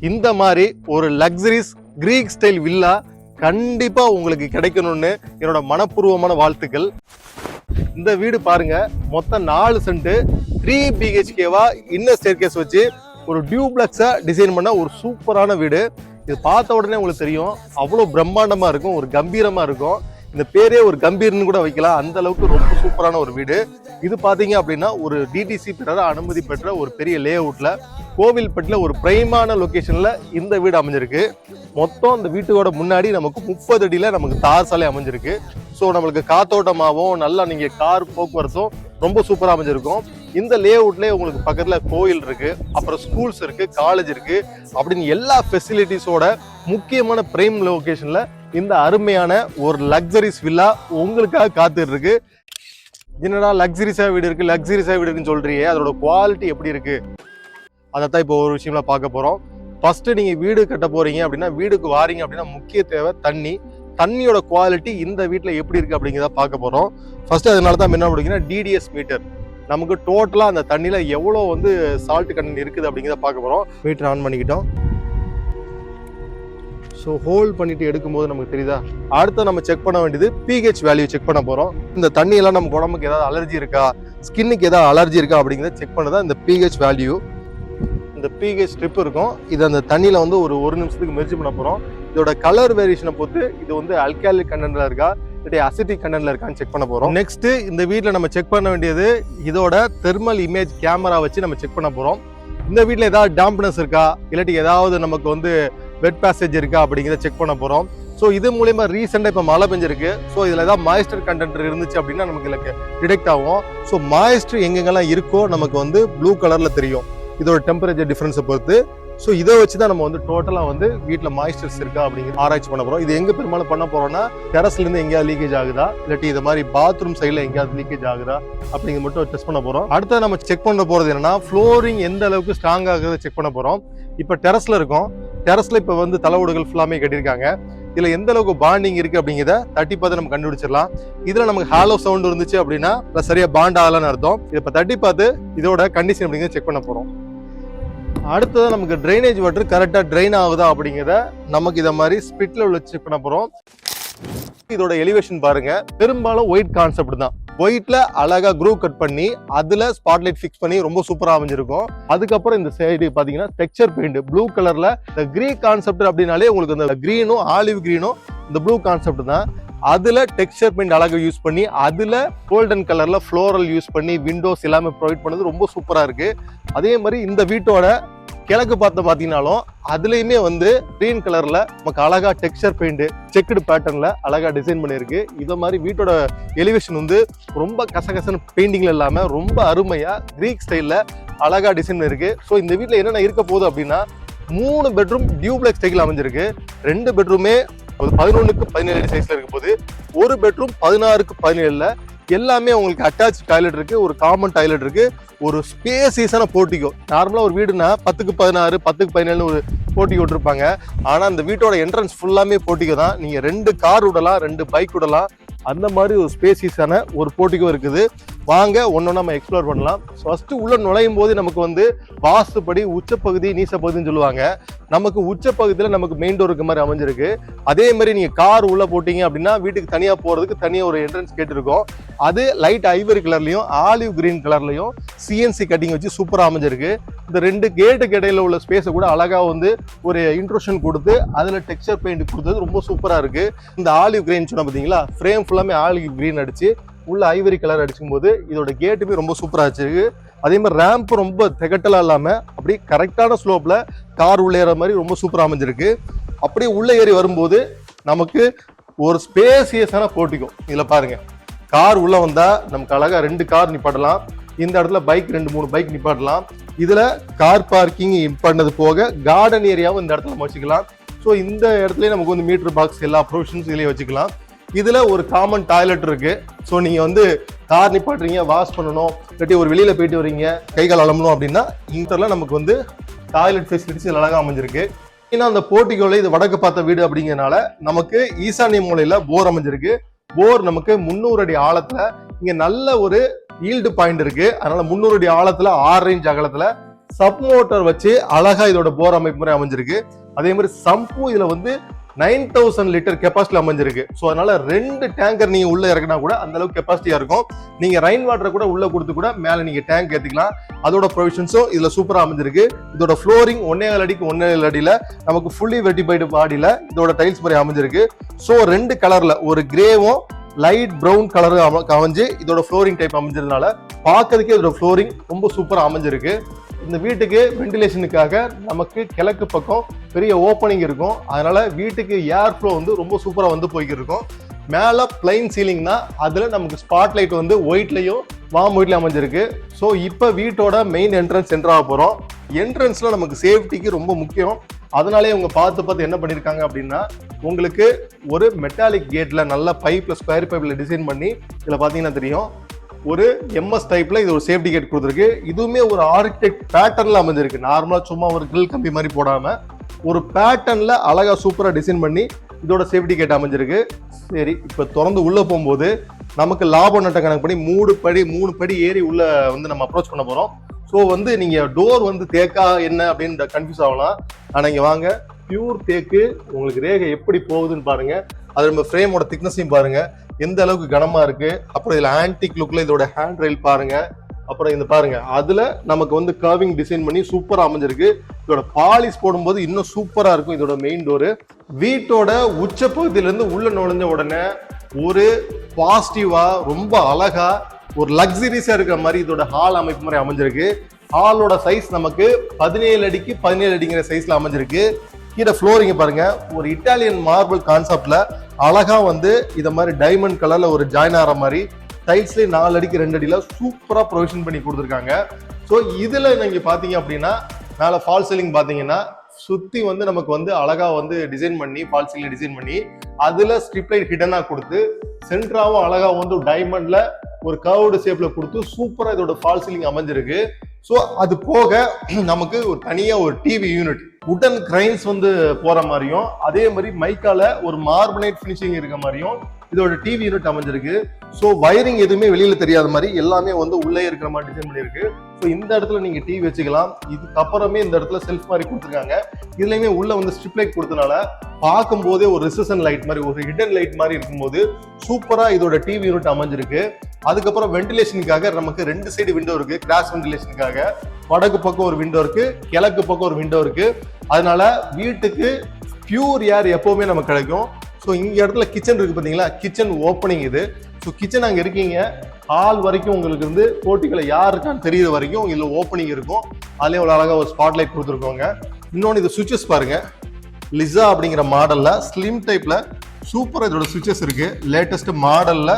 இந்த மாதிரி ஒரு லக்ஸரிஸ் கிரீக் ஸ்டைல் வில்லா கண்டிப்பா உங்களுக்கு கிடைக்கணும்னு என்னோட மனப்பூர்வமான வாழ்த்துக்கள். இந்த வீடு பாருங்க, மொத்தம் 4 சென்ட் 3 BHKவா இன்னர் ஸ்டேர்கேஸ் வச்சு ஒரு டியூப்ளெக்ஸா டிசைன் பண்ண ஒரு சூப்பரான வீடு. இது பார்த்த உடனே உங்களுக்கு தெரியும் அவ்வளவு பிரம்மாண்டமா இருக்கும், ஒரு கம்பீரமா இருக்கும். இந்த பேரே ஒரு கம்பீர்னு கூட வைக்கலாம், அந்த அளவுக்கு ரொம்ப சூப்பரான ஒரு வீடு. இது பாத்தீங்க அப்படின்னா ஒரு டிடிசி பெற்ற அனுமதி பெற்ற ஒரு பெரிய லே அவுட்ல கோவில்பட்டில ஒரு பிரைமான லொகேஷன்ல இந்த வீடு அமைஞ்சிருக்கு. மொத்தம் இந்த வீட்டோட முன்னாடி நமக்கு 30 அடியில நமக்கு தார் சாலை அமைஞ்சிருக்கு. ஸோ நம்மளுக்கு காத்தோட்டமாகவும் நல்லா நீங்க கார் போக்குவரத்தும் ரொம்ப சூப்பரா அமைஞ்சிருக்கும். இந்த லே அவுட்லேயே உங்களுக்கு பக்கத்துல கோயில் இருக்கு, அப்புறம் ஸ்கூல்ஸ் இருக்கு, காலேஜ் இருக்கு, அப்படின்னு எல்லா ஃபெசிலிட்டிஸோட முக்கியமான பிரைம் லொகேஷன்ல இந்த அருமையான ஒரு லக்ஸரிஸ் வில்லா உங்களுக்காக காத்துட்டு இருக்கு. என்னடா லக்ஸரிஸா வீடு இருக்குன்னு சொல்றீங்க, அதோட குவாலிட்டி எப்படி இருக்கு அதைத்தான் இப்போ ஒரு விஷயம்ல பார்க்க போறோம். ஃபர்ஸ்ட் நீங்க வீடு கட்ட போறீங்க அப்படின்னா, வீடுக்கு வாரீங்க அப்படின்னா முக்கிய தேவை தண்ணியோட குவாலிட்டி இந்த வீட்டில் எப்படி இருக்கு அப்படிங்கிறத பார்க்க போறோம். ஃபர்ஸ்ட் அதனால தான் என்ன பண்ணுறீங்கன்னா டிடிஎஸ் மீட்டர், நமக்கு டோட்டலா அந்த தண்ணியில எவ்வளோ வந்து சால்ட் கண்டென்ட் இருக்குது அப்படிங்கிறத பார்க்க போறோம். மீட்டர் ஆன் பண்ணிக்கிட்டோம். ஸோ ஹோல்ட் பண்ணிட்டு எடுக்கும்போது நமக்கு தெரியுதா. அடுத்து நம்ம செக் பண்ண வேண்டியது பிஹெச் வேல்யூ செக் பண்ண போறோம். இந்த தண்ணியெல்லாம் நமக்கு உடம்புக்கு ஏதாவது அலர்ஜி இருக்கா, ஸ்கின்னுக்கு ஏதாவது அலர்ஜி இருக்கா அப்படிங்கிறத செக் பண்ணதான் இந்த பிஹெச் வேல்யூ. இந்த பிஹெச் ஸ்ட்ரிப் இருக்கும், இது அந்த தண்ணியில வந்து ஒரு நிமிஷத்துக்கு மெர்ஜ் பண்ண போறோம். இதோட கலர் வேரியேஷனை பொறுத்து இது வந்து அல்காலிக் கண்டென்ட்ல இருக்கா இல்லாட்டி அசிட்டிக் கண்டென்ட்ல இருக்கான்னு செக் பண்ண போறோம். நெக்ஸ்ட் இந்த வீட்டில் நம்ம செக் பண்ண வேண்டியது இதோட தெர்மல் இமேஜ் கேமரா வச்சு நம்ம செக் பண்ண போறோம். இந்த வீட்டில் ஏதாவது டேம்ப்னஸ் இருக்கா இல்லாட்டி ஏதாவது நமக்கு வந்து வெட் பேசேஜ் இருக்கா அப்படிங்கிறத செக் பண்ண போறோம். ஸோ இது மூலயமா ரீசெண்டாக இப்போ மழை பெஞ்சிருக்கு. ஸோ இதில் ஏதாவது மாய்ஸ்டர் கண்டென்ட் இருந்துச்சு அப்படின்னா நமக்கு இதுக்கு டிடெக்ட் ஆகும். ஸோ மாய்ஸ்டர் எங்கெங்கெல்லாம் இருக்கோ நமக்கு வந்து ப்ளூ கலர்ல தெரியும் இதோட டெம்பரேச்சர் டிஃபரன்ஸை பொறுத்து. ஸோ இதை வச்சு தான் நம்ம வந்து டோட்டலாக வந்து வீட்டில் மாய்ஸ்டர்ஸ் இருக்கா அப்படிங்கிற ஆராய்ச்சி பண்ண போகிறோம். இது எங்கே பெரும்பாலும் பண்ண போறோம்னா டெரஸ்லேருந்து எங்கேயாவது லீக்கேஜ் ஆகுதா இல்லாட்டி இது மாதிரி பாத்ரூம் சைடில் எங்கேயாவது லீக்கேஜ் ஆகுதா அப்படிங்கிறது மட்டும் டெஸ்ட் பண்ண போகிறோம். அடுத்து நம்ம செக் பண்ண போகிறது என்னன்னா ஃப்ளோரிங் எந்த அளவுக்கு ஸ்ட்ராங் ஆகுறத செக் பண்ண போகிறோம். இப்போ டெரஸ்ல இருக்கோம், டெரஸ்ல இப்போ வந்து தலைவுடுகள் ஃபுல்லாமே கட்டியிருக்காங்க. இதுல எந்த அளவுக்கு பாண்டிங் இருக்கு அப்படிங்கிறத தட்டி பார்த்து நம்ம கண்டுபிடிச்சிடலாம். இதுல நமக்கு ஹாலோ சவுண்ட் இருந்துச்சு அப்படின்னா சரியா பாண்ட் ஆகலன்னு அர்த்தம். இப்போ தட்டி பார்த்து இதோட கண்டிஷன் அப்படிங்கிறத செக் பண்ண போறோம். அடுத்தது நமக்கு ட்ரைனேஜ் வாட்டர் கரெக்டா ட்ரைன் ஆகுதா அப்படிங்கிறத நமக்கு இதை மாதிரி ஸ்பிட்ல உள்ள செக் பண்ண போறோம். இதோட எலிவேஷன் பாருங்க, பெரும்பாலும் ஒயிட் கான்செப்ட் தான். ஒயிட்ல அழகா க்ரூ கட் பண்ணி அதுல ஸ்பாட்லைட் ஃபிக்ஸ் பண்ணி ரொம்ப சூப்பரா அமைஞ்சிருக்கும். அதுக்கப்புறம் இந்த சைடு பாத்தீங்கன்னா டெக்ஸ்சர் பெயிண்ட் ப்ளூ கலர்ல. இந்த கிரீக் கான்செப்ட் அப்படின்னாலே உங்களுக்கு இந்த கிரீனும் ஆலிவ் கிரீனும் இந்த ப்ளூ கான்செப்ட் தான். அதுல டெக்ஸ்சர் பெயிண்ட் அழகா யூஸ் பண்ணி அதுல கோல்டன் கலர்ல ஃப்ளோரல் யூஸ் பண்ணி விண்டோஸ் எல்லாமே ப்ரொவைட் பண்ணது ரொம்ப சூப்பரா இருக்கு. அதே மாதிரி இந்த வீட்டோட கிழக்கு பார்த்து பாத்தீங்கன்னாலும் அதுலயுமே வந்து கிரீன் கலர்ல நமக்கு அழகா டெக்ஸ்சர் பெயிண்ட் செக்குடு பேட்டர்ன்ல அழகா டிசைன் பண்ணிருக்கு. இத மாதிரி வீட்டோட எலிவேஷன் வந்து ரொம்ப கசகசன்னு பெயிண்டிங்ல இல்லாம ரொம்ப அருமையா கிரீக் ஸ்டைல்ல அழகா டிசைன் இருக்கு. ஸோ இந்த வீட்டுல என்னென்ன இருக்க போகுது அப்படின்னா 3 பெட்ரூம் டியூப்ளெக்ஸ் ஸ்டைல் அமைஞ்சிருக்கு. 2 பெட்ரூமே 11க்கு 17 சைஸ்ல இருக்க போது, ஒரு பெட்ரூம் 16க்கு 17ல. எல்லாமே உங்களுக்கு அட்டாச் டாய்லெட் இருக்கு, ஒரு காமன் டாய்லெட் இருக்கு, ஒரு ஸ்பேசியஸான போர்ட்டிகோ. நார்மலா ஒரு வீடுனா 10க்கு 16 10க்கு 17 ஒரு போர்ட்டிகோ விட்டுருப்பாங்க. ஆனா இந்த வீட்டோட என்ட்ரன்ஸ் ஃபுல்லாமே போர்ட்டிகோ தான். நீங்க 2 கார் விடலாம், 2 பைக் விடலாம், அந்த மாதிரி ஒரு ஸ்பேசியஸான ஒரு போர்ட்டிகோ இருக்குது. வாங்க ஒன்னொன்னு நம்ம எக்ஸ்ப்ளோர் பண்ணலாம். ஃபர்ஸ்ட் உள்ள நுழையும் போது நமக்கு வந்து வாஸ்துப்படி உச்சப்பகுதி நீசப்பகுதின்னு சொல்லுவாங்க. நமக்கு உச்சப்பகுதியில நமக்கு மெயின் டோர் இருக்க மாதிரி அமைஞ்சிருக்கு. அதே மாதிரி நீங்க கார் உள்ள போட்டீங்க அப்படின்னா வீட்டுக்கு தனியா போறதுக்கு தனியா ஒரு என்ட்ரன்ஸ் கேட் இருக்கும். அது லைட் ஐவரி கலர்லயும் ஆலிவ் கிரீன் கலர்லயும் சிஎன்சி கட்டிங் வச்சு சூப்பரா அமைஞ்சிருக்கு. இந்த 2 கேட்டுக்கு இடையில உள்ள ஸ்பேஸை கூட அழகா வந்து ஒரு இன்ட்ரோஷன் கொடுத்து அதுல டெக்ஸ்சர் பெயிண்ட் கொடுத்தது ரொம்ப சூப்பரா இருக்கு. இந்த ஆலிவ் கிரீன் சொன்ன பாத்தீங்களா, ஃப்ரேம் ஃபுல்லாமே ஆலிவ் கிரீன் அடிச்சு உள்ள ஐவரி கலர் அடிச்சுக்கும் போது இதோட கேட்டுமே ரொம்ப சூப்பரா வச்சிருக்கு. அதே மாதிரி ரேம்ப் ரொம்ப திகட்டலா இல்லாம அப்படி கரெக்டான ஸ்லோப்ல கார் உள்ள ஏற மாதிரி ரொம்ப சூப்பரா அமைஞ்சிருக்கு. அப்படியே உள்ள ஏறி வரும்போது நமக்கு ஒரு ஸ்பேசியஸான போர்ட்டிகோ. இதுல பாருங்க, கார் உள்ள வந்தா நமக்கு அழகா 2 கார் நிப்பாட்டலாம். இந்த இடத்துல பைக் 2-3 பைக் நிப்பாட்டலாம். இதுல கார் பார்க்கிங் பண்ணது போக கார்டன் ஏரியாவும் இந்த இடத்துல நம்ம வச்சுக்கலாம். ஸோ இந்த இடத்துல நமக்கு வந்து மீட்டர் பாக்ஸ் எல்லா ப்ரொவிஷன்ஸ் இதுலயே வச்சுக்கலாம். இதுல ஒரு காமன் டாய்லெட் இருக்கு. ஸோ நீங்க வந்து கார் நிப்பாட்டுறீங்க, வாஷ் பண்ணணும், இல்லாட்டி ஒரு வெளியில போயிட்டு வரீங்க, கை கால் அலம்பணும் அப்படின்னா இந்த நமக்கு வந்து டாய்லெட் ஃபெசிலிட்டிஸ் அழகா அமைஞ்சிருக்கு. ஏன்னா அந்த போர்ட்டிகோல இது வடக்கு பார்த்த வீடு அப்படிங்கிறனால நமக்கு ஈசானிய மூலையில போர் அமைஞ்சிருக்கு. போர் நமக்கு 300 அடி ஆழத்துல இங்க நல்ல ஒரு ஈல்டு பாயிண்ட் இருக்கு. அதனால 300 அடி ஆழத்துல 6 ரேஞ்ச் அகலத்துல சப் மோட்டார் வச்சு அழகா இதோட போர் அமைப்பு முறை அமைஞ்சிருக்கு. அதே மாதிரி சம்பு இதுல வந்து 9000 லிட்டர் கெப்பாசிட்டி அமைஞ்சிருக்கு. ஸோ அதனால 2 டேங்கர் நீங்க உள்ள இறக்கினா கூட அந்த அளவுக்கு கெப்பாசிட்டியா இருக்கும். நீங்க ரெயின் வாட்டரை கூட உள்ள கொடுத்து கூட மேல நீங்க டேங்க் ஏத்திக்கலாம். அதோட ப்ரொவிஷன்ஸும் இதுல சூப்பரா அமைஞ்சிருக்கு. இதோட ஃப்ளோரிங் 1.7 அடிக்கு 1.7 அடியில நமக்கு ஃபுல்லி வெட்டிஃபைடு பாடியில இதோட டைல்ஸ் மாதிரி அமைஞ்சிருக்கு. ஸோ 2 கலர்ல ஒரு கிரேவும் லைட் ப்ரௌன் கலர் அமைஞ்சு இதோட ஃப்ளோரிங் டைப் அமைஞ்சதுனால பார்க்கறதுக்கே இதோட ஃப்ளோரிங் ரொம்ப சூப்பரா அமைஞ்சிருக்கு. இந்த வீட்டுக்கு வென்டிலேஷனுக்காக நமக்கு கிழக்கு பக்கம் பெரிய ஓப்பனிங் இருக்கும். அதனால வீட்டுக்கு ஏர் ஃப்ளோ வந்து ரொம்ப சூப்பரா வந்து போய்கிட்டு இருக்கும். மேல பிளைன் சீலிங் தான், அதுல நமக்கு ஸ்பாட் லைட் வந்து ஒயிட்லயும் வார்ம் ஒயிட்லயும் அமைஞ்சிருக்கு. ஸோ இப்போ வீட்டோட மெயின் என்ட்ரன்ஸ் என்டர் ஆக போறோம். என்ட்ரன்ஸ்ல நமக்கு சேஃப்டிக்கு ரொம்ப முக்கியம். அதனாலே அவங்க பார்த்து என்ன பண்ணிருக்காங்க அப்படின்னா, உங்களுக்கு ஒரு மெட்டாலிக் கேட்ல நல்ல பைப்ல ஸ்கொயர் பைப்ல டிசைன் பண்ணி இதுல பாத்தீங்கன்னா தெரியும் ஒரு எம்எஸ் டைப்ல இது ஒரு சேஃப்டி கேட் கொடுத்துருக்கு. இதுவுமே ஒரு ஆர்கிடெக்ட் பேட்டர்ன்ல அமைஞ்சிருக்கு. நார்மலா சும்மா ஒரு கிரில் கம்பி மாதிரி போடாம ஒரு பேட்டர்ன்ல அழகா சூப்பரா டிசைன் பண்ணி இதோட சேஃப்டி கேட் அமைஞ்சிருக்கு. சரி, இப்ப திறந்து உள்ள போகும்போது நமக்கு லாப நட்ட கணக்கு பண்ணி 3 படி ஏறி உள்ள வந்து நம்ம அப்ரோச் பண்ண போறோம். ஸோ வந்து நீங்க டோர் வந்து தேக்கா என்ன அப்படின்னு கன்ஃபியூஸ் ஆகலாம். ஆனா இங்க வாங்க, பியூர் தேக்கு. உங்களுக்கு ரேகை எப்படி போகுதுன்னு பாருங்க. அது நம்ம ஃப்ரேமோட திக்னஸையும் பாருங்க எந்த அளவுக்கு கனமா இருக்கு. அப்புறம் இதுல ஆன்டிக் லுக்ல இதோட ஹேண்ட் ரயில் பாருங்க. அப்புறம் இந்த பாருங்க, அதுல நமக்கு வந்து கர்விங் டிசைன் பண்ணி சூப்பரா அமைஞ்சிருக்கு. இதோட பாலிஷ் போடும்போது இன்னும் சூப்பரா இருக்கும். இதோட மெயின் டோரு வீட்டோட உச்ச பகுதியில இருந்து உள்ள நுழைஞ்ச உடனே ஒரு பாசிட்டிவா ரொம்ப அழகா ஒரு லக்ஸரிஸா இருக்கிற மாதிரி இதோட ஹால் அமைப்பு மாதிரி அமைஞ்சிருக்கு. ஹாலோட சைஸ் நமக்கு 17 அடிக்கு 17 அடிங்கிற சைஸ்ல அமைஞ்சிருக்கு. கீழே ஃப்ளோரிங்க பாருங்க, ஒரு இட்டாலியன் மார்பிள் கான்செப்ட்ல அழகா வந்து இத மாதிரி டைமண்ட் கலர்ல ஒரு ஜாயின் ஆகிற மாதிரி டைல்ஸ்ல 4 அடிக்கு 2 அடியில சூப்பரா ப்ரொவிஷன் பண்ணி கொடுத்துருக்காங்க. ஸோ இதுல நீங்க பாத்தீங்க அப்படின்னா மேல ஃபால் சீலிங் பாத்தீங்கன்னா சுத்தி வந்து நமக்கு வந்து அழகா வந்து டிசைன் பண்ணி ஃபால் சீலிங் டிசைன் பண்ணி அதுல ஸ்ட்ரிப் லைட் ஹிடனா கொடுத்து சென்டராவும் அழகா வந்து டைமண்ட்ல ஒரு கர்வ்டு ஷேப்ல கொடுத்து சூப்பரா இதோட ஃபால் சீலிங் அமைஞ்சிருக்கு. ஸோ அது போக நமக்கு ஒரு தனியா ஒரு டிவி யூனிட் உடன் கிரைன்ஸ் வந்து போற மாதிரியும் அதே மாதிரி மைக்கால ஒரு மார்பனைட் பினிஷிங் இருக்க மாதிரியும் இதோட டிவி யூனிட் அமைஞ்சிருக்கு. ஸோ வயரிங் எதுவுமே வெளியில தெரியாத மாதிரி எல்லாமே வந்து உள்ளே இருக்கிற மாதிரி டிசைன் பண்ணிருக்கு. ஸோ இந்த இடத்துல நீங்க டிவி வச்சுக்கலாம். இதுக்கப்புறமே இந்த இடத்துல செல்ஃப் மாதிரி கொடுத்துருக்காங்க. இதுலயுமே உள்ள வந்து ஸ்ட்ரிப் லைட் கொடுத்தனால பார்க்கும் போதே ஒரு ரிசெஷன் லைட் மாதிரி ஒரு ஹிடன் லைட் மாதிரி இருக்கும்போது சூப்பரா இதோட டிவி யூனிட் அமைஞ்சிருக்கு. அதுக்கப்புறம் வென்டிலேஷனுக்காக நமக்கு 2 சைடு விண்டோ இருக்கு. கிராஸ் வென்டிலேஷனுக்காக வடக்கு பக்கம் ஒரு விண்டோ இருக்கு, கிழக்கு பக்கம் ஒரு விண்டோ இருக்கு. அதனால வீட்டுக்கு பியூர் ஏர் எப்பவுமே நமக்கு கிடைக்கும். ஸோ இங்க இடத்துல கிச்சன் இருக்கு பாத்தீங்களா, கிச்சன் ஓப்பனிங் இது. ஸோ கிச்சன் அங்க இருக்கீங்க, ஹால் வரைக்கும் உங்களுக்கு வந்து போர்ட்டிகளை யார் இருக்கான்னு தெரியுற வரைக்கும் இதுல ஓப்பனிங் இருக்கும். அதுலயும் ஒரு அழகா ஒரு ஸ்பாட் லைட் கொடுத்துருக்கோங்க. இன்னொன்று இது சுவிச்சஸ் பாருங்க, லிசா அப்படிங்கிற மாடல்ல ஸ்லிம் டைப்ல சூப்பரா இதோட சுவிச்சஸ் இருக்கு. லேட்டஸ்ட் மாடல்ல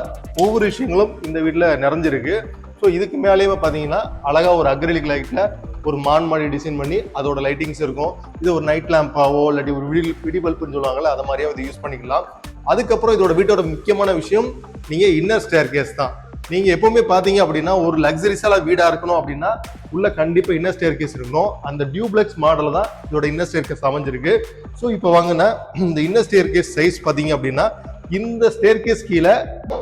ஒவ்வொரு விஷயங்களும் இந்த வீட்டுல நிறைஞ்சிருக்கு. ஸோ இதுக்கு மேலேயுமே பார்த்தீங்கன்னா அழகா ஒரு அக்ரிலிக் லைட்ல ஒரு மான் மாதிரி டிசைன் பண்ணி அதோட லைட்டிங்ஸ் இருக்கும். இது ஒரு நைட் லேம்பாவோ இல்லாட்டி ஒரு விடி பல்புன்னு சொல்லுவாங்கல்ல, அதை மாதிரியே இது யூஸ் பண்ணிக்கலாம். அதுக்கப்புறம் இதோட வீட்டோட முக்கியமான விஷயம் நீங்க இன்னர் ஸ்டேர் கேஸ் தான். நீங்க எப்பவுமே பாத்தீங்க அப்படின்னா ஒரு லக்ஸரிஸால வீடா இருக்கணும் அப்படின்னா உள்ள கண்டிப்பா இன்னர் ஸ்டேர் கேஸ் இருக்கணும். அந்த டியூப்ளெக்ஸ் மாடல் தான் இதோட இன்னர் ஸ்டேர் கேஸ் அமைஞ்சிருக்கு. ஸோ இப்போ வாங்கின இந்த இன்னர் ஸ்டேர் கேஸ் சைஸ் பாத்தீங்க அப்படின்னா இந்த ஸ்டேர் கேஸ் கீழே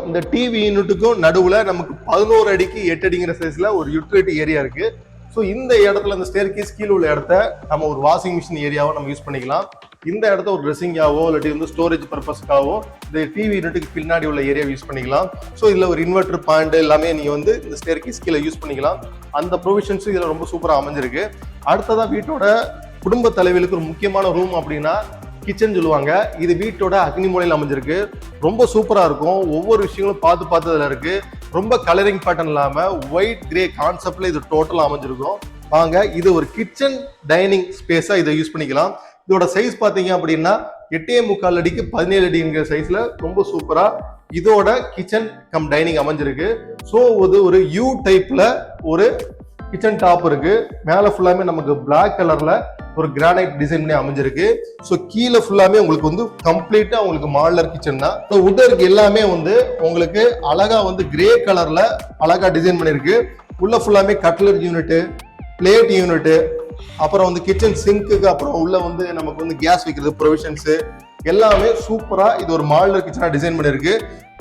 இந்த டிவி யூனிட்டுக்கும் நடுவுல நமக்கு 11 அடிக்கு 8 அடிங்கிற சைஸ்ல ஒரு யூட்டிலிட்டி ஏரியா இருக்கு. ஸோ இந்த இடத்துல இந்த ஸ்டேர் கேஸ் கீழே உள்ள இடத்த நம்ம ஒரு வாஷிங் மிஷின் ஏரியாவோ நம்ம யூஸ் பண்ணிக்கலாம். இந்த இடத்த ஒரு ட்ரெஸ்ஸிங்காவோ இல்லாட்டி வந்து ஸ்டோரேஜ் பர்பஸ்க்காவோ இந்த டிவி யூனிட்டுக்கு பின்னாடி உள்ள ஏரியா யூஸ் பண்ணிக்கலாம். ஸோ இதுல ஒரு இன்வெர்டர் பாயிண்ட் எல்லாமே நீங்க வந்து இந்த ஸ்டேர் கேஸ் கீழே யூஸ் பண்ணிக்கலாம். அந்த ப்ரொவிஷன்ஸ் இதுல ரொம்ப சூப்பரா அமைஞ்சிருக்கு. அடுத்ததான் வீட்டோட குடும்ப தலைவிகளுக்கு ஒரு முக்கியமான ரூம் அப்படின்னா கிச்சன் சொல்லுவாங்க. இது வீட்டோட அக்னி மூலையில் அமைஞ்சிருக்கு. ரொம்ப சூப்பரா இருக்கும். ஒவ்வொரு விஷயங்களும் பார்த்து இதுல இருக்கு. ரொம்ப கலரிங் பேட்டர்ன் இல்லாம ஒயிட் கிரே கான்செப்ட்ல இது டோட்டலா அமைஞ்சிருக்கும். வாங்க, இது ஒரு கிச்சன் டைனிங் ஸ்பேஸா இதை யூஸ் பண்ணிக்கலாம். இதோட சைஸ் பாத்தீங்க அப்படின்னா 8.25 அடிக்கு 17 அடிங்கிற சைஸ்ல ரொம்ப சூப்பரா இதோட கிச்சன் கம் டைனிங் அமைஞ்சிருக்கு. ஸோ ஒரு யூ டைப்ல ஒரு கிச்சன் டாப் இருக்கு. மேல ஃபுல்லாமே நமக்கு பிளாக் கலர்ல ஒரு கிரானைட் டிசைன் பண்ணி அமைஞ்சிருக்கு. ஸோ கீழே ஃபுல்லாமே உங்களுக்கு வந்து கம்ப்ளீட்டா உங்களுக்கு மாடலர் கிச்சன் தான். உட்டருக்கு எல்லாமே வந்து உங்களுக்கு அழகா வந்து கிரே கலர்ல அழகா டிசைன் பண்ணிருக்கு. உள்ள ஃபுல்லாமே கட்லர் யூனிட், பிளேட் யூனிட், அப்புறம் வந்து கிச்சன் சிங்க்குக்கு அப்புறம் உள்ள வந்து நமக்கு வந்து கேஸ் வைக்கிறது ப்ரொவிஷன்ஸ் எல்லாமே சூப்பரா இது ஒரு மாடலர் கிச்சனா டிசைன் பண்ணிருக்கு.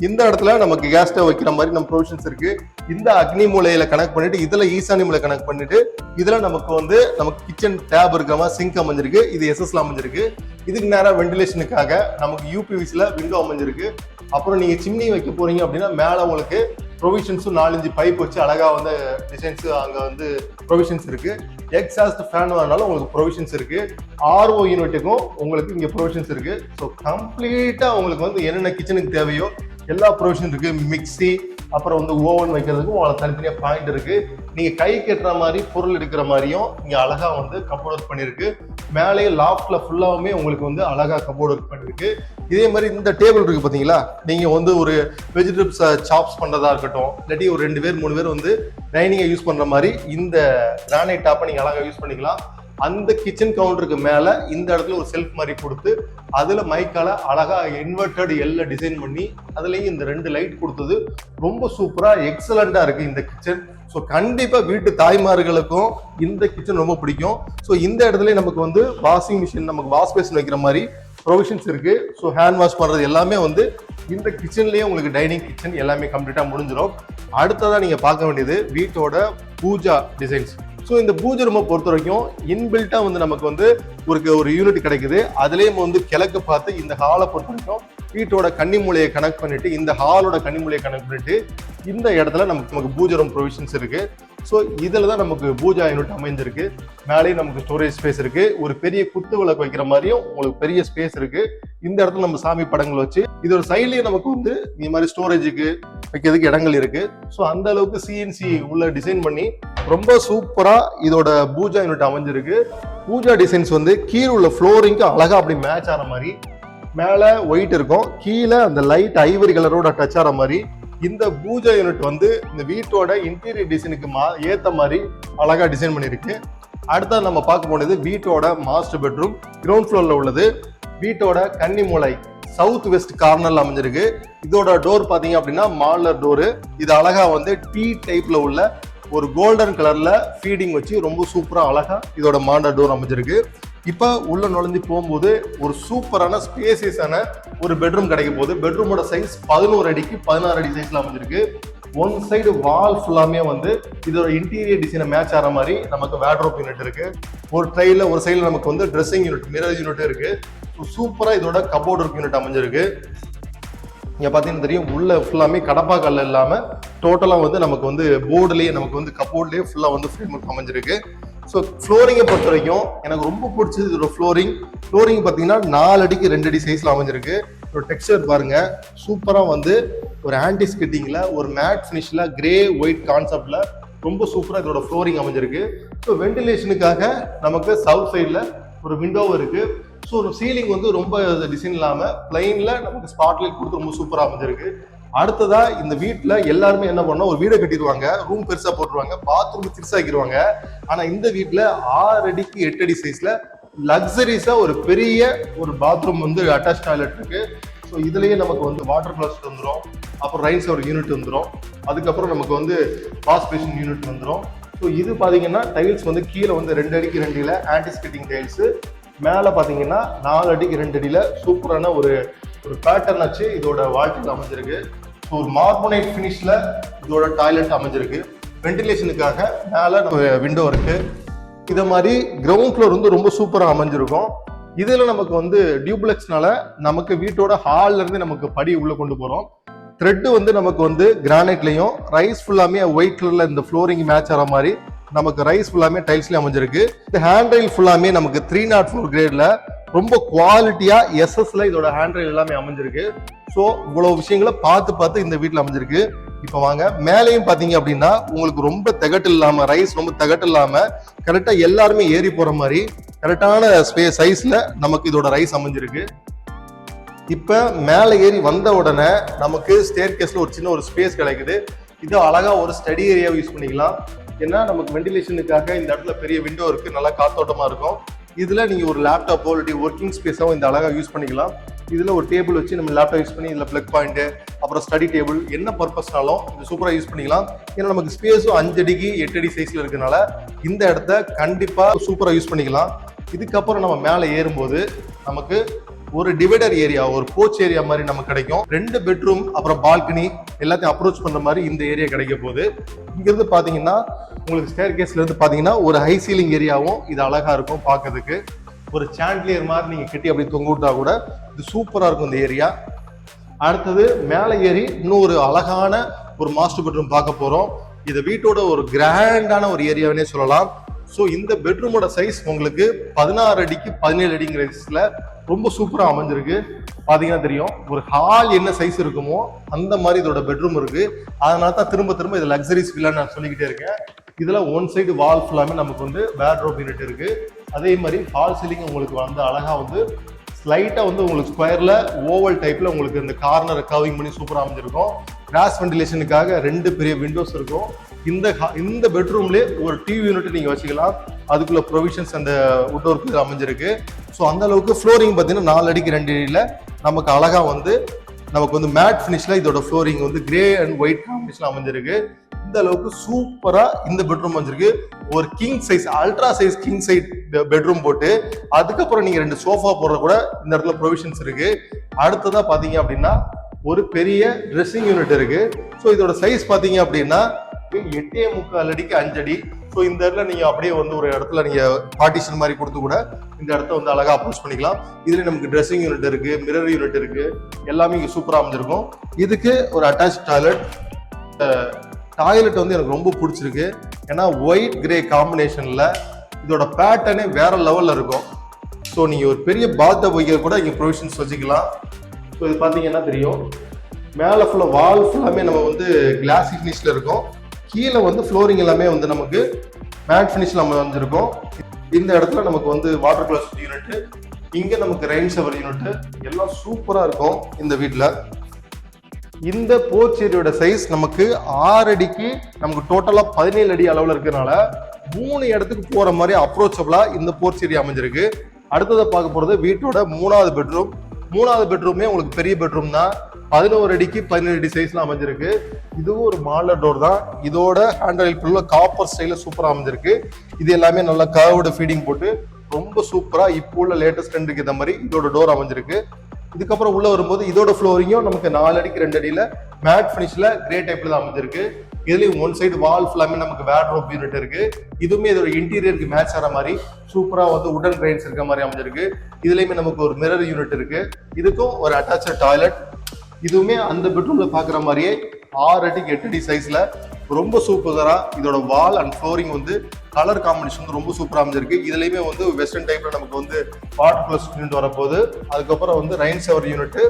இந்த இடத்துல நமக்கு கேஸ் ஸ்டவ் வைக்கிற மாதிரி நம்ம ப்ரொவிஷன்ஸ் இருக்கு. இந்த அக்னி மூலையில கனெக்ட் பண்ணிட்டு இதுல ஈசானி மூலை கனெக்ட் பண்ணிட்டு இதுல நமக்கு வந்து நமக்கு கிச்சன் டேப் இருக்கிற மாதிரி சிங்க் அமைஞ்சிருக்கு. இது எஸ்எஸ்ல அமைஞ்சிருக்கு. இதுக்கு நேரம் வெண்டிலேஷனுக்காக நமக்கு யூபிவிசில விண்டோ அமைஞ்சிருக்கு. அப்புறம் நீங்க சிம்னி வைக்க போறீங்க அப்படின்னா மேல உங்களுக்கு ப்ரொவிஷன்ஸும் 4-5 பைப் வச்சு அழகா வந்து டிசைன்ஸ் அங்க வந்து ப்ரொவிஷன்ஸ் இருக்கு. எக்ஸாஸ்ட் ஃபேன் வரனால உங்களுக்கு ப்ரொவிஷன்ஸ் இருக்கு. ஆர்ஓ யூனிட்டுக்கும் உங்களுக்கு இங்க ப்ரொவிஷன்ஸ் இருக்கு. ஸோ கம்ப்ளீட்டா உங்களுக்கு வந்து என்னென்ன கிச்சனுக்கு தேவையோ எல்லா ப்ரொவிஷன் இருக்கு. மிக்சி, அப்புறம் வந்து ஓவன் வைக்கிறதுக்கும் உங்களுக்கு தனித்தனியா பாயிண்ட் இருக்கு. நீங்க கை கட்டுற மாதிரி பொருள் எடுக்கிற மாதிரியும் இங்க அழகா வந்து கப்போர்ட் ஒர்க் பண்ணிருக்கு. மேலே லாஃப்ட்ல ஃபுல்லாவுமே உங்களுக்கு வந்து அழகா கப்போர்ட் ஒர்க் பண்ணிருக்கு. இதே மாதிரி இந்த டேபிள் இருக்கு பாத்தீங்களா, நீங்க வந்து ஒரு வெஜிடபிள்ஸ் சாப்ஸ் பண்றதா இருக்கட்டும், இல்லாட்டி ஒரு 2 பேர் 3 பேர் வந்து டைனிங்கை யூஸ் பண்ற மாதிரி இந்த கிரானைட் டாப்பை நீங்க அழகா யூஸ் பண்ணிக்கலாம். அந்த கிச்சன் கவுண்டருக்கு மேல இந்த இடத்துல ஒரு செல்ஃப் மாதிரி கொடுத்து அதுல மைக்கால அழகா இன்வெர்டட் எல்ல டிசைன் பண்ணி அதுலயும் இந்த 2 லைட் கொடுத்தது ரொம்ப சூப்பரா எக்ஸலண்டா இருக்கு இந்த கிச்சன். ஸோ கண்டிப்பா வீட்டு தாய்மார்களுக்கும் இந்த கிச்சன் ரொம்ப பிடிக்கும். ஸோ இந்த இடத்துல நமக்கு வந்து வாஷிங் மிஷின், நமக்கு வாஷ் பேஷன் வைக்கிற மாதிரி ப்ரொவிஷன்ஸ் இருக்கு. ஸோ ஹேண்ட் வாஷ் பண்றது எல்லாமே வந்து இந்த கிச்சன்லயே உங்களுக்கு டைனிங் கிச்சன் எல்லாமே கம்ப்ளீட்டா முடிஞ்சிடும். அடுத்ததான் நீங்க பார்க்க வேண்டியது வீட்டோட பூஜா டிசைன்ஸ். ஸோ இந்த பூஜை ரூமை பொறுத்த வரைக்கும் இன்பில்ட்டா வந்து நமக்கு வந்து ஒரு யூனிட் கிடைக்குது. அதுலேயும் வந்து கிழக்கு பார்த்து இந்த ஹாலை பொறுத்த வரைக்கும் வீட்டோட கன்னி மூலையை கனெக்ட் பண்ணிட்டு இந்த ஹாலோட கன்னி மூலையை கனெக்ட் பண்ணிட்டு இந்த இடத்துல நமக்கு பூஜை ரூம் ப்ரொவிஷன்ஸ் இருக்கு. ஸோ இதில் தான் நமக்கு பூஜா யூனிட் அமைஞ்சிருக்கு. மேலேயும் நமக்கு ஸ்டோரேஜ் ஸ்பேஸ் இருக்கு. ஒரு பெரிய குத்து விளக்கு வைக்கிற மாதிரியும் உங்களுக்கு பெரிய ஸ்பேஸ் இருக்கு. இந்த இடத்துல நம்ம சாமி படங்கள் வச்சு இதோட சைட்லயே நமக்கு வந்து இந்த மாதிரி ஸ்டோரேஜுக்கு வைக்கிறதுக்கு இடங்கள் இருக்கு. ஸோ அந்த அளவுக்கு சிஎன்சி உள்ள டிசைன் பண்ணி ரொம்ப சூப்பரா இதோட பூஜா யூனிட் அமைஞ்சிருக்கு. பூஜா டிசைன்ஸ் வந்து கீழே உள்ள ஃப்ளோரிங்க்கு அழகா அப்படி மேட்ச் ஆன மாதிரி, மேல ஒயிட் இருக்கும், கீழே அந்த லைட் ஐவரி கலரோட டச் ஆகிற மாதிரி இந்த பூஜா யூனிட் வந்து இந்த வீட்டோட இன்டீரியர் டிசைனுக்கு ஏத்த மாதிரி அழகா டிசைன் பண்ணிருக்கு. அடுத்தது நம்ம பார்க்க போனது வீட்டோட மாஸ்டர் பெட்ரூம், கிரவுண்ட் ஃப்ளோர்ல உள்ளது. வீட்டோட கன்னி மூலை சவுத் வெஸ்ட் கார்னர்ல அமைஞ்சிருக்கு. இதோட டோர் பாத்தீங்க அப்படின்னா மாடலர் டோரு. இது அழகா வந்து டீ டைப்ல உள்ள ஒரு கோல்டன் கலர்ல ஃபீடிங் வச்சு ரொம்ப சூப்பரா அழகா இதோட மாடலர் டோர் அமைஞ்சிருக்கு. இப்ப உள்ள நுழைஞ்சு போகும்போது ஒரு சூப்பரான ஸ்பேசியஸான ஒரு பெட்ரூம் கிடைக்க போகுது. பெட்ரூமோட சைஸ் 11 அடிக்கு 16 அடி சைஸ்ல அமைஞ்சிருக்கு. ஒன் சைடு வால் ஃபுல்லாமே வந்து இதோட இன்டீரியர் டிசைனை மேட்ச் ஆகிற மாதிரி நமக்கு வார்ட்ரோப் யூனிட் இருக்கு. ஒரு ட்ரைல ஒரு சைடில் நமக்கு வந்து ட்ரெஸ்ஸிங் யூனிட், மிரர் யூனிட் இருக்கு. சூப்பரா இதோட கபோர்ட் ஒர்க் யூனிட் அமைஞ்சிருக்கு. இங்க பாத்தீங்கன்னா தெரியும், உள்ள ஃபுல்லாமே கடப்பா கல்ல இல்லாம டோட்டலா வந்து நமக்கு வந்து போர்டுலயே நமக்கு வந்து கபோர்ட்லயே ஃபுல்லா வந்து ஃப்ரேம் ஒர்க் அமைஞ்சிருக்கு. ஸோ ஃப்ளோரிங்கை பொறுத்த வரைக்கும் எனக்கு ரொம்ப பிடிச்சது இதோட ஃப்ளோரிங் பார்த்தீங்கன்னா 4 அடிக்கு 2 அடி சைஸ்ல அமைஞ்சிருக்கு. ஒரு டெக்ஸ்சர் பாருங்க, சூப்பரா வந்து ஒரு ஆன்டி ஸ்கிட்டிங்ல ஒரு மேட் ஃபினிஷ்ல கிரே ஒயிட் கான்செப்ட்ல ரொம்ப சூப்பரா இதோட ஃப்ளோரிங் அமைஞ்சிருக்கு. ஸோ வென்டிலேஷனுக்காக நமக்கு சவுத் சைட்ல ஒரு விண்டோவும் இருக்கு. ஸோ சீலிங் வந்து ரொம்ப டிசைன் இல்லாம பிளைன்ல நமக்கு ஸ்பாட்லைட் கொடுத்து ரொம்ப சூப்பரா அமைஞ்சிருக்கு. அடுத்ததா இந்த வீட்டுல எல்லாருமே என்ன பண்ணா, ஒரு வீடை கட்டிடுவாங்க, ரூம் பெருசா போட்டுருவாங்க, பாத்ரூம் சிறுசாக்கிடுவாங்க. ஆனா இந்த வீட்டுல 6 அடிக்கு 8 அடி சைஸ்ல லக்ஸரிஸா ஒரு பெரிய ஒரு பாத்ரூம் வந்து அட்டாச் டாய்லெட் இருக்கு. ஸோ இதுலயே நமக்கு வந்து வாட்டர் கிளாஸ் வந்துடும், அப்புறம் ரைஸ் ஒரு யூனிட் வந்துடும், அதுக்கப்புறம் நமக்கு வந்து வாஷ் பேஷன் யூனிட் வந்துடும். ஸோ இது பாத்தீங்கன்னா டைல்ஸ் வந்து கீழே வந்து 2 அடிக்கு 2 அடியில ஆன்டி ஸ்கிட்டிங் டைல்ஸ், மேல பாத்தீங்கன்னா 4 அடிக்கு 2 அடியில சூப்பரான ஒரு பேட்டர்ன் வச்சு இதோட வால்டில் அமைஞ்சிருக்கு. ஸோ ஒரு மார்பனைட் ஃபினிஷ்ல இதோட டாய்லெட் அமைஞ்சிருக்கு. வென்டிலேஷனுக்காக மேல விண்டோ இருக்கு. இதை மாதிரி கிரவுண்ட் ஃப்ளோர் வந்து ரொம்ப சூப்பரா அமைஞ்சிருக்கும். இதுல நமக்கு வந்து டியூப்ளெக்ஸ்னால நமக்கு வீட்டோட ஹால்ல இருந்து நமக்கு படி உள்ள கொண்டு போறோம். த்ரெட் வந்து நமக்கு வந்து கிரானைட்லயும், ரைஸ் ஃபுல்லாமே ஒயிட் கலர்ல இந்த ஃப்ளோரிங் மேட்ச் ஆகிற மாதிரி நமக்கு ரைஸ் ஃபுல்லாமே டைல்ஸ்லயும் அமைஞ்சிருக்கு. இந்த ஹேண்ட் ரைல் ஃபுல்லாமே நமக்கு 304 கிரேட்ல ரொம்ப குவாலிட்டியா எஸ்எஸ்ல இதோட ஹேண்ட் ரைல் எல்லாமே அமைஞ்சிருக்கு. ஸோ இவ்வளவு விஷயங்களை பார்த்து இந்த வீட்டில் அமைஞ்சிருக்கு. இப்போ வாங்க மேலேயும் பார்த்தீங்க அப்படின்னா உங்களுக்கு ரொம்ப திகட்டு இல்லாம, ரைஸ் ரொம்ப திகட்டு இல்லாம கரெக்டா எல்லாருமே ஏறி போற மாதிரி கரெக்டான சைஸ்ல நமக்கு இதோட ரைஸ் அமைஞ்சிருக்கு. இப்ப மேலே ஏறி வந்த உடனே நமக்கு ஸ்டேர் கேஸ்ல ஒரு சின்ன ஒரு ஸ்பேஸ் கிடைக்குது. இது அழகா ஒரு ஸ்டடி ஏரியாவை யூஸ் பண்ணிக்கலாம். ஏன்னா நமக்கு வென்டிலேஷனுக்காக இந்த இடத்துல பெரிய விண்டோ இருக்கு, நல்லா காத்தோட்டமா இருக்கும். இதுல நீங்க ஒரு லேப்டாப்போ இல்லாட்டி ஒர்க்கிங் ஸ்பேஸாவும் இந்த அழகா யூஸ் பண்ணிக்கலாம். இதுல ஒரு டேபிள் வச்சு நம்ம லேப்டாப் யூஸ் பண்ணி இதுல பிளக் பாயிண்ட், அப்புறம் ஸ்டடி டேபிள், என்ன பர்பஸ்னாலும் இது சூப்பரா யூஸ் பண்ணிக்கலாம். ஏன்னா நமக்கு ஸ்பேஸும் 5 அடிக்கு 8 அடி சைஸ்ல இருக்கனால இந்த இடத்த கண்டிப்பா சூப்பரா யூஸ் பண்ணிக்கலாம். இதுக்கப்புறம் நம்ம மேலே ஏறும்போது நமக்கு ஒரு டிவைடர் ஏரியா, ஒரு போச் ஏரியா மாதிரி நமக்கு கிடைக்கும். 2 பெட்ரூம் அப்புறம் பால்கனி எல்லாத்தையும் அப்ரோச் பண்ற மாதிரி இந்த ஏரியா கிடைக்க போகுது. இங்க இருந்து பாத்தீங்கன்னா உங்களுக்கு ஸ்டேர் கேஸ்ல இருந்து பாத்தீங்கன்னா ஒரு ஹை சீலிங் ஏரியாவும் இது அழகா இருக்கும் பார்க்கிறதுக்கு. ஒரு சாண்ட்லியர் மாதிரி நீங்க கட்டி அப்படி தொங்க விட்டா கூட இது சூப்பரா இருக்கும் இந்த ஏரியா. அடுத்தது மேலே ஏறி இன்னும் ஒரு அழகான ஒரு மாஸ்டர் பெட்ரூம் பார்க்க போறோம். இது வீட்டோட ஒரு கிராண்டான ஒரு ஏரியாவே சொல்லலாம். ஸோ இந்த பெட்ரூமோட சைஸ் உங்களுக்கு 16 அடிக்கு 17 அடிங்கிற சைஸ்ல ரொம்ப சூப்பரா அமைஞ்சிருக்கு. பாத்தீங்கன்னா தெரியும் ஒரு ஹால் என்ன சைஸ் இருக்குமோ அந்த மாதிரி இதோட பெட்ரூம் இருக்கு. அதனால தான் திரும்ப திரும்ப இது லக்ஸரிஸ் வில்லான்னு நான் சொல்லிக்கிட்டே இருக்கேன். இதுல ஒன் சைடு வால் ஃபுல்லாமே நமக்கு வந்து வார்ட்ரோப் யூனிட் இருக்கு. அதே மாதிரி ஹால் சீலிங் உங்களுக்கு வந்து அழகா வந்து ஸ்லைட்டா வந்து உங்களுக்கு ஸ்கொயர்ல ஓவல் டைப்ல உங்களுக்கு இந்த கார்னர் கர்விங் பண்ணி சூப்பரா அமைஞ்சிருக்கும். கிராஸ் வென்டிலேஷனுக்காக 2 பெரிய விண்டோஸ் இருக்கும். இந்த பெட்ரூம்லேயே ஒரு டிவி யூனிட் நீங்க வச்சுக்கலாம். அதுக்குள்ள ப்ரொவிஷன்ஸ் அந்த வுட் ஒர்க் அமைஞ்சிருக்கு. ஸோ அந்த அளவுக்கு ஃப்ளோரிங் பார்த்தீங்கன்னா 4 அடிக்கு 2 அடியில் நமக்கு அழகா வந்து நமக்கு வந்து மேட் ஃபினிஷ்ல இதோட ஃப்ளோரிங் வந்து கிரே அண்ட் ஒயிட் காம்பினேஷன் அமைஞ்சிருக்கு. இந்த அளவுக்கு சூப்பரா இந்த பெட்ரூம் அமைஞ்சிருக்கு. ஒரு king size ultra size king size bedroom போட்டு அதுக்கப்புறம் நீங்க 2 சோஃபா போடுற கூட இந்த இடத்துல ப்ரொவிஷன்ஸ் இருக்கு. அடுத்ததா பாத்தீங்க அப்படின்னா ஒரு பெரிய ட்ரெஸ்ஸிங் யூனிட் இருக்கு. ஸோ இதோட சைஸ் பாத்தீங்க அப்படின்னா 8.25 அடிக்கு 5 அடி. ஸோ இந்த இடத்துல நீங்க அப்படியே வந்து ஒரு இடத்துல நீங்க பார்ட்டிஷன் மாதிரி கொடுத்து கூட இந்த இடத்த வந்து அழகா அப்ரோச் பண்ணிக்கலாம். இதுல நமக்கு ட்ரெஸ்ஸிங் யூனிட் இருக்கு, மிரர் யூனிட் இருக்கு, எல்லாமே இங்க சூப்பரா அமைஞ்சிருக்கும். இதுக்கு ஒரு அட்டாச் டாய்லெட். டாய்லெட் வந்து எனக்கு ரொம்ப பிடிச்சிருக்கு. ஏன்னா ஒயிட் கிரே காம்பினேஷன்ல இதோட பேட்டர்னே வேற லெவல்ல இருக்கும். ஸோ நீங்க ஒரு பெரிய பாத் வைக்க கூட இங்க ப்ரொவிஷன்ஸ் வச்சுக்கலாம். ஸோ இது பாத்தீங்கன்னா தெரியும் மேல ஃபுல்லா வால் ஃபுல்லாமே நம்ம வந்து கிளாசி ஃபினிஷ்ல இருக்கும். கீழே வந்து ஃப்ளோரிங் எல்லாமே வந்து நமக்கு மேட் ஃபினிஷ்ல நம்ம வந்துருக்கும். இந்த இடத்துல நமக்கு வந்து வாட்டர் க்ளோசெட் யூனிட், இங்க நமக்கு ரெயின் ஷவர் யூனிட் எல்லாம் சூப்பரா இருக்கும் இந்த வீட்டுல. இந்த போர்ச் ஏரியோட சைஸ் நமக்கு 6 அடிக்கு நமக்கு டோட்டலா 17 அடி அளவுல இருக்கிறதுனால 3 இடத்துக்கு போற மாதிரி அப்ரோச்சபிளா இந்த போர்ச் ஏரியா அமைஞ்சிருக்கு. அடுத்ததை பார்க்க போறது வீட்டோட 3வது பெட்ரூம். 3வது பெட்ரூமே உங்களுக்கு பெரிய பெட்ரூம் தான். 11 அடிக்கு 17 அடி சைஸ்ல அமைஞ்சிருக்கு. இதுவும் ஒரு மாடலர் டோர் தான். இதோட ஹேண்டில் ஃபுல்லா காப்பர் ஸ்டைல சூப்பரா அமைஞ்சிருக்கு. இது எல்லாமே நல்லா கர்வ்டு ஃபீடிங் போட்டு ரொம்ப சூப்பரா இப்போ உள்ள லேட்டஸ்ட் ட்ரெண்டுக்கு இந்த மாதிரி இதோட டோர் அமைஞ்சிருக்கு. இதுக்கப்புறம் உள்ள வரும்போது இதோட ஃப்ளோரிங்கும் நமக்கு 4 அடிக்கு 2 அடியில மேட் ஃபினிஷ்ல கிரே டைப்ல தான் அமைஞ்சிருக்கு. இதுலயும் ஒன் சைடு வால் ஃபுல்லாமே நமக்கு வார்ட்ரோப் யூனிட் இருக்கு. இதுவுமே இதோட இன்டீரியருக்கு மேட்ச் ஆகிற மாதிரி சூப்பரா வந்து உடன் கிரைன்ஸ் இருக்க மாதிரி அமைஞ்சிருக்கு. இதுலயுமே நமக்கு ஒரு மிரர் யூனிட் இருக்கு. இதுக்கும் ஒரு அட்டாச் டாய்லெட். இதுவுமே அந்த பெட்ரூம்ல பாக்குற மாதிரியே 6 அடிக்கு 8 அடி சைஸ்ல ரொம்ப சூப்பரா இதோட வால் அண்ட் ஃப்ளோரிங் வந்து கலர் காம்பினேஷன் வந்து ரொம்ப சூப்பரா அமைஞ்சிருக்கு. இதுலயுமே வந்து வெஸ்டர்ன் டைப்ல நமக்கு வந்து வாட்டர் க்ளோசெட் யூனிட் வரப்போகுது. அதுக்கப்புறம் வந்து ரெயின் ஷவர் யூனிட்,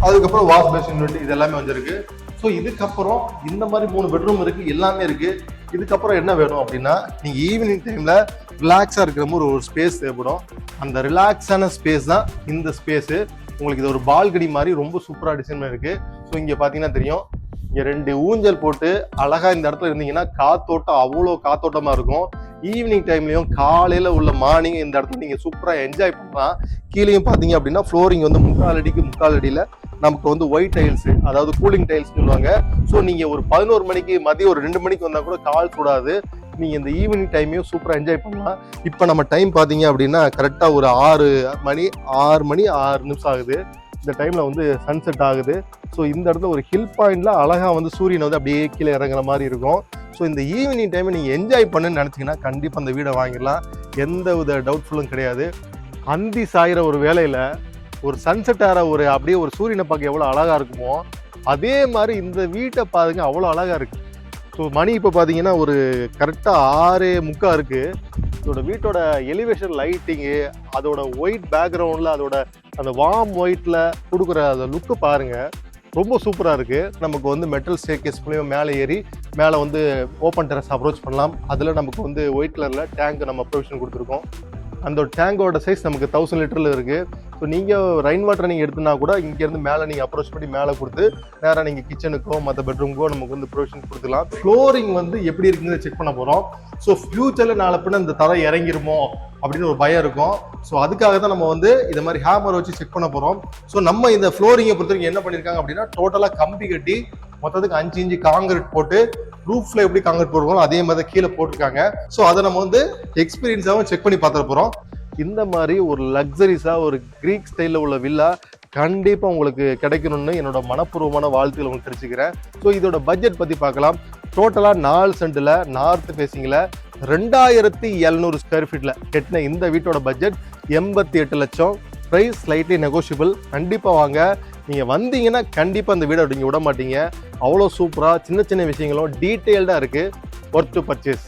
அதுக்கப்புறம் வாஷ் பேசின் யூனிட், இது எல்லாமே வந்திருக்கு. ஸோ இதுக்கப்புறம் இந்த மாதிரி 3 பெட்ரூம் இருக்கு, எல்லாமே இருக்கு. இதுக்கப்புறம் என்ன வேணும் அப்படின்னா நீங்க ஈவினிங் டைம்ல ரிலாக்ஸா இருக்கிற மாதிரி ஒரு ஸ்பேஸ் தேவைப்படும். அந்த ரிலாக்ஸான ஸ்பேஸ் தான் இந்த ஸ்பேஸ். உங்களுக்கு இது ஒரு பால்கனி மாதிரி ரொம்ப சூப்பரா டிசைன் இருக்கு. ஸோ இங்க பாத்தீங்கன்னா தெரியும் இங்க 2 ஊஞ்சல் போட்டு அழகா இந்த இடத்துல இருந்தீங்கன்னா காத்தோட்டம் அவ்வளோ காத்தோட்டமா இருக்கும். ஈவினிங் டைம்லயும் காலையில உள்ள மார்னிங் இந்த இடத்துல நீங்க சூப்பரா என்ஜாய் பண்ணலாம். கீழேயும் பாத்தீங்க அப்படின்னா ஃப்ளோரிங் வந்து 3/4 அடிக்கு 3/4 அடியில நமக்கு வந்து ஒயிட் டைல்ஸ், அதாவது கூலிங் டைல்ஸ் சொல்லுவாங்க. ஸோ நீங்க ஒரு 11 மணிக்கு மதியம் ஒரு 2 மணிக்கு வந்தா கூட கால் கூடாது. நீங்க இந்த ஈவினிங் டைமையும் சூப்பரா என்ஜாய் பண்ணலாம். இப்போ நம்ம டைம் பாத்தீங்க அப்படின்னா கரெக்டா ஒரு 6 மணி 6 நிமிஷம் ஆகுது. இந்த டைம்ல வந்து சன்செட் ஆகுது. ஸோ இந்த இடத்துல ஒரு ஹில் பாயிண்ட்ல அழகா வந்து சூரியன் வந்து அப்படியே கீழே இறங்குற மாதிரி இருக்கும். ஸோ இந்த ஈவினிங் டைமை நீங்க என்ஜாய் பண்ணுன்னு நினைச்சீங்கன்னா கண்டிப்பா அந்த வீடை வாங்கிடலாம். எந்த வித டவுட்ஃபுல்லும் கிடையாது. அந்தி சாயிற ஒரு வேலையில ஒரு சன்செட் ஆகிற ஒரு அப்படியே ஒரு சூரியனை பார்க்க எவ்வளோ அழகா இருக்குமோ அதே மாதிரி இந்த வீட்டை பாருங்க அவ்வளோ அழகா இருக்கு. ஸோ மணி இப்போ பார்த்தீங்கன்னா ஒரு கரெக்டாக 6:45 இருக்கு. இதோட வீட்டோட எலிவேஷன் லைட்டிங்கு, அதோட ஒயிட் பேக்ரவுண்டில் அதோட அந்த வார்ம் ஒயிட்டில் கொடுக்குற அந்த லுக்கு பாருங்க ரொம்ப சூப்பராக இருக்கு. நமக்கு வந்து மெட்டல் ஸ்டேர்கேஸ் மூலியமா மேலே ஏறி மேலே வந்து ஓப்பன் டெரஸ் அப்ரோச் பண்ணலாம். அதில் நமக்கு வந்து ஒயிட் கலரில் டேங்க் நம்ம ப்ரொவிஷன் கொடுத்துருக்கோம். அந்த டேங்கோட சைஸ் நமக்கு 1000 லிட்டர்ல இருக்கு. ஸோ நீங்கள் ரெயின் வாட்டர் நீங்கள் எடுத்துனா கூட இங்கேருந்து மேலே நீங்கள் அப்ரோச் பண்ணி மேலே கொடுத்து நேராக நீங்கள் கிச்சனுக்கோ மற்ற பெட்ரூமுக்கோ நமக்கு வந்து ப்ரொவிஷன் கொடுத்துக்கலாம். ஃப்ளோரிங் வந்து எப்படி இருக்குன்னு செக் பண்ண போகிறோம். ஸோ ஃபியூச்சரில் நாளை பின்ன இந்த தரை இறங்கிருமோ அப்படின்னு ஒரு பயம் இருக்கும். ஸோ அதுக்காக தான் நம்ம வந்து இதை மாதிரி ஹேமர் வச்சு செக் பண்ண போகிறோம். ஸோ நம்ம இந்த ஃப்ளோரிங்கை பொறுத்த வரைக்கும் என்ன பண்ணியிருக்காங்க அப்படின்னா டோட்டலாக கம்பி கட்டி மொத்தத்துக்கு 5 இன்ச்சு காங்கிரீட் போட்டு ரூஃப்ல எப்படி காங்கிரீட் போடுவோம் அதே மாதிரி கீழே போட்டிருக்காங்க. ஸோ அதை நம்ம வந்து எக்ஸ்பீரியன்ஸாகவும் செக் பண்ணி பார்த்துட போகிறோம். இந்த மாதிரி ஒரு லக்ஸரிஸாக ஒரு கிரீக் ஸ்டைலில் உள்ள வில்லா கண்டிப்பாக உங்களுக்கு கிடைக்கணும்னு என்னோட மனப்பூர்வமான வாழ்த்துக்கள் உங்களுக்கு தெரிஞ்சுக்கிறேன். ஸோ இதோட பட்ஜெட் பற்றி பார்க்கலாம். டோட்டலாக 4 சென்டில் நார்த் ஃபேஸிங்கில் 2700 ஸ்கொயர் ஃபீட்டில் கெட்டின இந்த வீட்டோட பட்ஜெட் 88 லட்சம். Price slightly negotiable. கண்டிப்பாக வாங்க. நீங்கள் வந்தீங்கன்னா கண்டிப்பாக அந்த வீடை நீங்கள் விட மாட்டீங்க. அவ்வளோ சூப்பராக சின்ன சின்ன விஷயங்களும் டீட்டெயில்டாக இருக்குது. Worth to purchase.